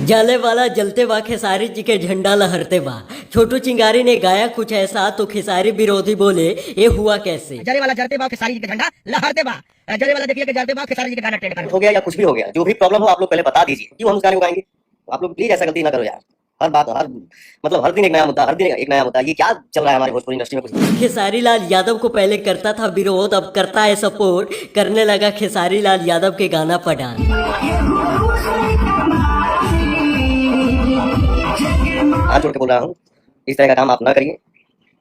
जाले वाला जलते बा खेसारी जी के झंडा लहरते बा। छोटू चिंगारी ने गाया कुछ ऐसा तो खेसारी विरोधी बोले ये हुआ कैसे। जले वाला जलते बा खेसारी जी का झंडा लहरते बा। जले वाला देखिए कि जलते बा खेसारी जी का गाना ट्रेंड कर हो गया या कुछ भी हो गया, जो भी प्रॉब्लम हो आप लोग पहले बता दीजिए, क्यों हम उस गाने को गाएंगे। आप लोग प्लीज ऐसा गलती ना करो यार। हर बात हर दिन एक नया मुद्दा, हर दिन एक नया मुद्दा। ये क्या चल रहा है हमारे भोजपुरी इंडस्ट्री में। कुछ खेसारी लाल यादव को पहले करता था विरोध, अब करता है सपोर्ट। करने लगा खेसारी लाल यादव के गाना पर डांस। हाथ जोड़ के बोल रहा हूँ, इस तरह का काम आप ना करिए।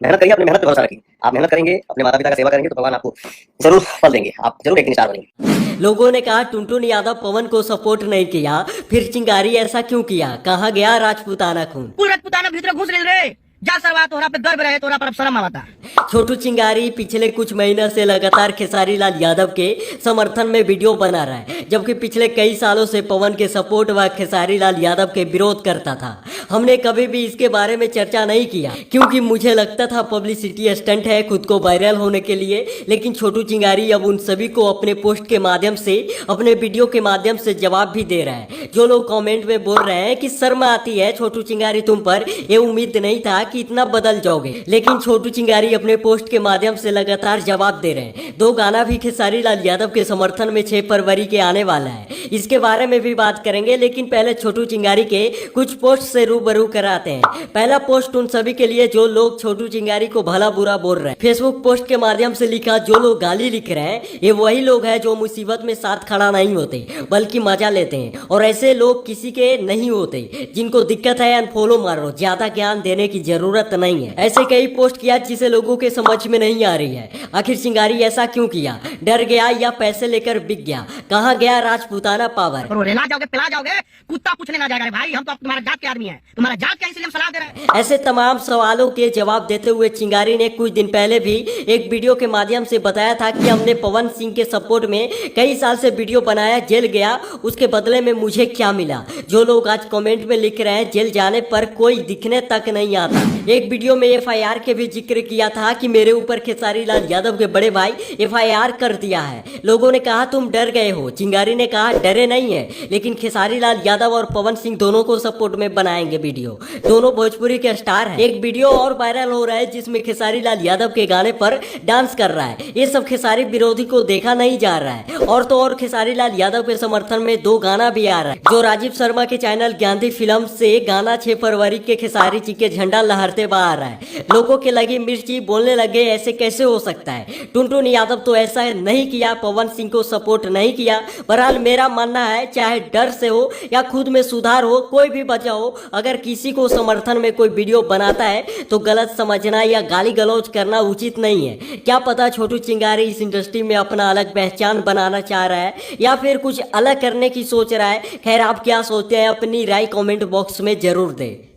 मेहनत करिए, अपनी मेहनत पे भरोसा रखिए। आप मेहनत करेंगे, अपने माता पिता का सेवा करेंगे तो भगवान आपको जरूर फल देंगे। आप जरूर एक दिन स्टार बनेंगे। लोगों ने कहा टुनटुन यादव पवन को सपोर्ट नहीं किया, फिर चिंगारी ऐसा क्यों किया। कहाँ गया राजपूताना खून। पूरा राजपूताना भीतर घुस गए रे। जा सरवा तोरा पे गर्व रहे, तोरा पर अब शर्म आवता। छोटू चिंगारी पिछले कुछ महीनों से लगातार खेसारी लाल यादव के समर्थन में वीडियो बना रहा है, जबकि पिछले कई सालों से पवन के सपोर्ट व खेसारी लाल यादव के विरोध करता था। हमने कभी भी इसके बारे में चर्चा नहीं किया, क्योंकि मुझे लगता था पब्लिसिटी स्टंट है खुद को वायरल होने के लिए। लेकिन छोटू चिंगारी अब उन सभी को अपने पोस्ट के माध्यम से, अपने वीडियो के माध्यम से जवाब भी दे रहा है। जो लोग कमेंट में बोल रहे हैं कि शर्म आती है छोटू चिंगारी तुम पर, ये उम्मीद नहीं था कि इतना बदल जाओगे, लेकिन छोटू चिंगारी अपने पोस्ट के माध्यम से लगातार जवाब दे रहे हैं। दो गाना भी खेसारी लाल यादव के समर्थन में 6 फरवरी के आने वाला है, इसके बारे में भी बात करेंगे। लेकिन पहले छोटू चिंगारी के कुछ पोस्ट से रूबरू कराते हैं। पहला पोस्ट उन सभी के लिए जो लोग छोटू चिंगारी को भला बुरा बोल रहे हैं। फेसबुक पोस्ट के माध्यम से लिखा, जो लोग गाली लिख रहे हैं ये वही लोग हैं जो मुसीबत में साथ खड़ा नहीं होते बल्कि मजा लेते हैं, और ऐसे लोग किसी के नहीं होते। जिनको दिक्कत है अनफॉलो मारो, ज्यादा ज्ञान देने की जरूरत नहीं है। ऐसे कई पोस्ट किया जिसे लोगों के समझ में नहीं आ रही है। आखिर चिंगारी ऐसा क्यों किया, डर गया या पैसे लेकर बिक गया। कहाँ गया राजपूताना पावर। और रेला जाओगे पिला जाओगे, कुत्ता पूछने ना जाएगा रे भाई। हम तो तुम्हारा जात के आदमी हैं, तुम्हारा जात क्या, इसलिए हम सलाह दे रहे हैं। ऐसे तमाम सवालों के जवाब देते हुए चिंगारी ने कुछ दिन पहले भी एक वीडियो के माध्यम से बताया था कि हमने पवन सिंह के सपोर्ट में कई साल से वीडियो बनाया, जेल गया, उसके बदले में मुझे क्या मिला। जो लोग आज कमेंट में लिख रहे हैं जेल जाने पर कोई दिखने तक नहीं आता। एक वीडियो में FIR के भी जिक्र किया था कि मेरे ऊपर खेसारी लाल यादव के बड़े भाई FIR कर दिया है। लोगों ने कहा तुम डर गए हो। चिंगारी ने कहा डरे नहीं है, लेकिन खेसारी लाल यादव और पवन सिंह दोनों को सपोर्ट में बनाएंगे वीडियो। दोनों भोजपुरी के स्टार हैं। एक वीडियो और वायरल हो रहा है जिसमें खेसारी लाल यादव के गाने पर डांस कर रहा है। ये सब खेसारी विरोधी को देखा नहीं जा रहा है। और तो और खेसारी लाल यादव के समर्थन में 2 गाना भी आ रहा है, जो राजीव शर्मा के चैनल गांधी फिल्म से गाना 6 फरवरी के खेसारी जी के झंडा लहरते हुए आ रहा है। लोगों के लगी मिर्ची, बोलने लगे ऐसे कैसे हो सकता है, टुनटुन यादव तो ऐसा नहीं किया, पवन सिंह को सपोर्ट नहीं किया। बहरहाल मेरा मानना है चाहे डर से हो या खुद में सुधार हो, कोई भी वजह हो, अगर किसी को समर्थन में कोई वीडियो बनाता है तो गलत समझना या गाली गलौज करना उचित नहीं है। क्या पता छोटू चिंगारी इस इंडस्ट्री में अपना अलग पहचान बनाना चाह रहा है या फिर कुछ अलग करने की सोच रहा है। खैर आप क्या सोचते हैं अपनी राय कमेंट बॉक्स में जरूर दें।